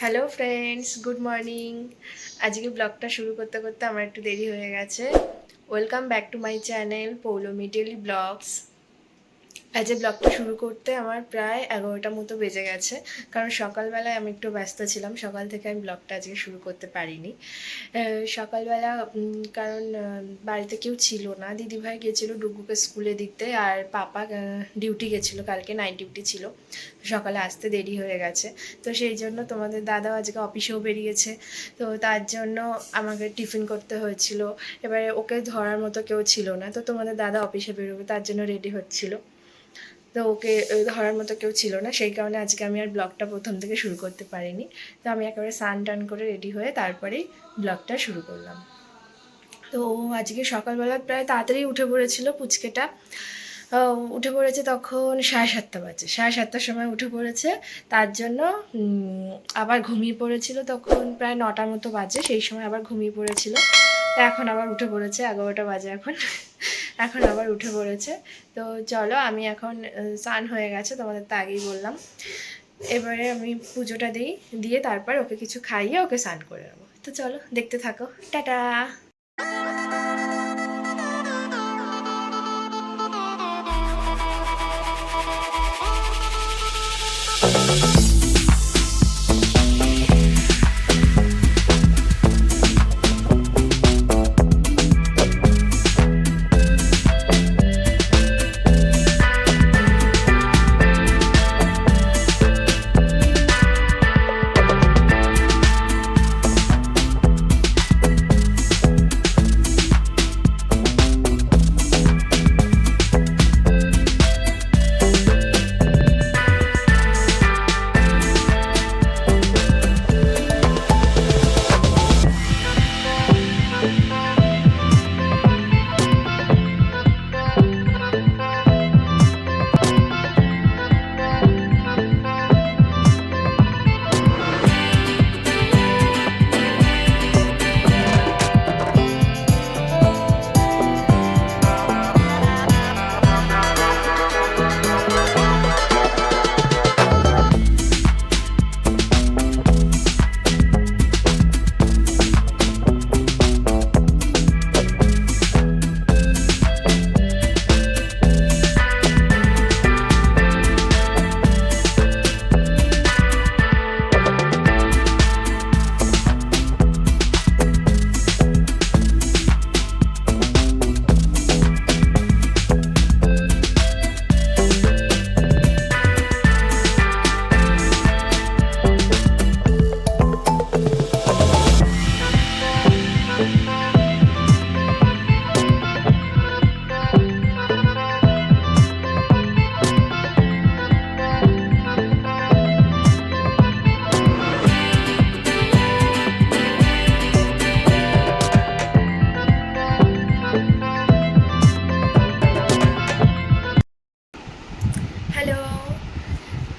Hello friends, good morning. আজকে ব্লগটা শুরু করতে করতে আমার একটু দেরি হয়ে গেছে। Welcome back to my channel Poulami daily vlogs. আজ ব্লগটা শুরু করতে আমার প্রায় 11টার মতো বেজে গেছে, কারণ সকালবেলায় আমি একটু ব্যস্ত ছিলাম। সকাল থেকে আমি ব্লগটা আজকে শুরু করতে পারিনি। সকালবেলা কারণ বাড়িতে কেউ ছিল না, দিদিভাই গেছিলো ডুগুকে স্কুলে দিতে, আর পাপা ডিউটি গেছিলো, কালকে নাইট ডিউটি ছিল, সকালে আসতে দেরি হয়ে গেছে। তো সেই জন্য তোমাদের দাদাও আজকে অফিসেও বেরিয়েছে, তো তার জন্য আমাকে টিফিন করতে হয়েছিল। এবারে ওকে ধরার মতো কেউ ছিল না, তো তোমাদের দাদা অফিসে বেরোবে তার জন্য রেডি হচ্ছিলো। তো ওকে ধরার মতো কেউ ছিল না, সেই কারণে আজকে আমি আর ব্লগটা প্রথম থেকে শুরু করতে পারিনি। তো আমি একেবারে স্নান টান করে রেডি হয়ে তারপরেই ব্লগটা শুরু করলাম। তো আজকে সকালবেলা প্রায় তাড়াতাড়ি উঠে পড়েছিল পুচকেটা। উঠে পড়েছে তখন 7:30 বাজে, 7:30টার সময় উঠে পড়েছে। তার জন্য আবার ঘুমিয়ে পড়েছিল, তখন প্রায় 9টার মতো বাজে, সেই সময় আবার ঘুমিয়ে পড়েছিল। এখন আবার উঠে পড়েছে, 11টা বাজে এখন। এখন আবার উঠে পড়েছে। তো চলো, আমি এখন স্নান হয়ে গেছে, তোমাদের তো আগেই বললাম। এবারে আমি পুজোটা দিয়ে তারপর ওকে কিছু খাইয়ে ওকে স্নান করে নেবো। তো চলো দেখতে থাকো, টাটা।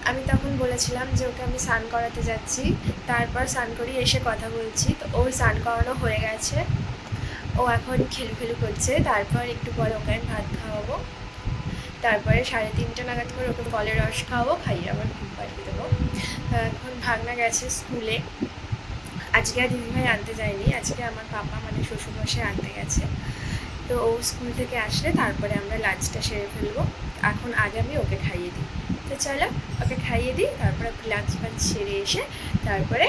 আমি তখন বলেছিলাম যে ওকে আমি স্নান করাতে যাচ্ছি, তারপর স্নান করিয়ে এসে কথা বলছি। তো ওর স্নান করানো হয়ে গেছে, ও এখন খেলু করছে। তারপর একটু পরে ওকে আমি ভাত খাওয়াবো, তারপরে 3:30 নাগাদ করে ওকে ফলের রস খাওয়াবো, খাইয়ে আবার ঘুম পাঠিয়ে দেবো। এখন ভাগনা গেছে স্কুলে। আজকে আর দিদিভাই আনতে যায়নি, আজকে আমার পাপা মানে শ্বশুরমশাই আনতে গেছে। তো ও স্কুল থেকে আসলে তারপরে আমরা লাঞ্চটা সেরে ফেলবো। এখন আগে আমি ওকে খাইয়ে দিই। তো চলো ওকে খাইয়ে দিই, তারপরে লাঞ্চ ফাঞ্চ সেরে এসে তারপরে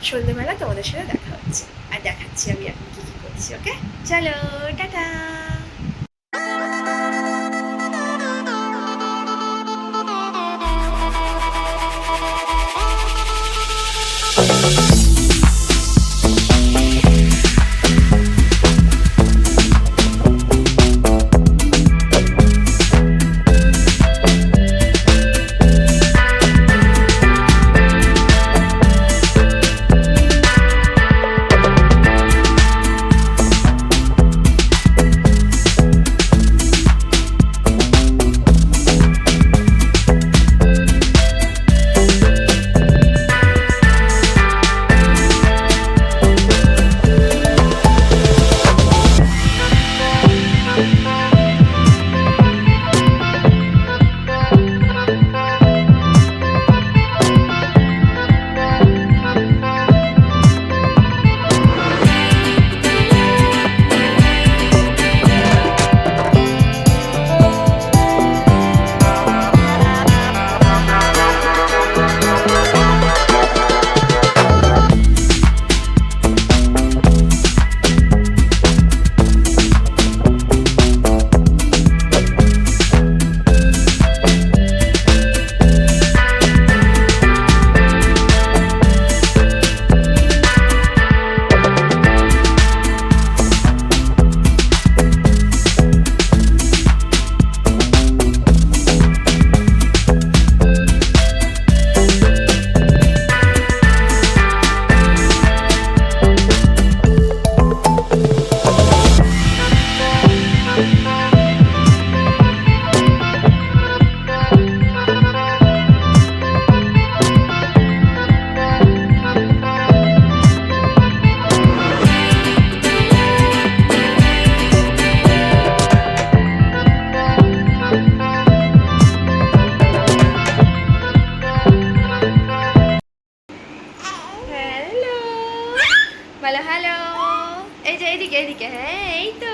সন্ধ্যেবেলা তোমাদের সাথে দেখা হচ্ছে আর দেখাচ্ছি আমি এখন কী কী করছি। ওকে চলো, টাটা। যে এইদিকে এইদিকে, হ্যাঁ এই তো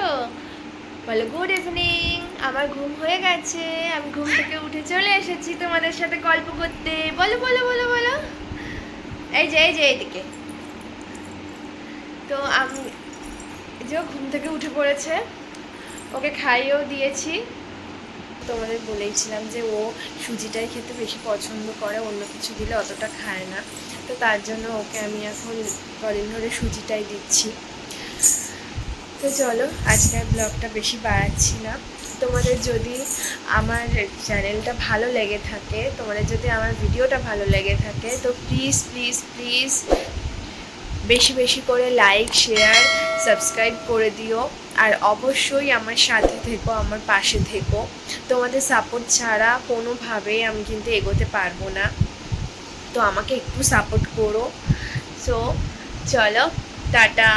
বলো গুড ইভিনিং। আমার ঘুম হয়ে গেছে, আমি ঘুম থেকে উঠে চলে এসেছি তোমাদের সাথে গল্প করতে। বলো বলো বলো বলো। এই যে এইদিকে। তো আমি যে ও ঘুম থেকে উঠে পড়েছে, ওকে খাইয়েও দিয়েছি। তোমাদের বলেইছিলাম যে ও সুজিটাই খেতে বেশি পছন্দ করে, অন্য কিছু দিলে অতটা খায় না। তো তার জন্য ওকে আমি এখন কদিন ধরে সুজিটাই দিচ্ছি। তো চলো আজকে আর ব্লগটা বেশি বাড়াচ্ছি না। তোমাদের যদি আমার চ্যানেলটা ভালো লেগে থাকে, তোমাদের যদি আমার ভিডিওটা ভালো লেগে থাকে, তো প্লিজ প্লিজ প্লিজ বেশি বেশি করে লাইক শেয়ার সাবস্ক্রাইব করে দিও। আর অবশ্যই আমার সাথে থেকো, আমার পাশে থেকো। তোমাদের সাপোর্ট ছাড়া কোনোভাবেই আমি কিন্তু এগোতে পারবো না। তো আমাকে একটু সাপোর্ট করো। সো চলো, টাটা।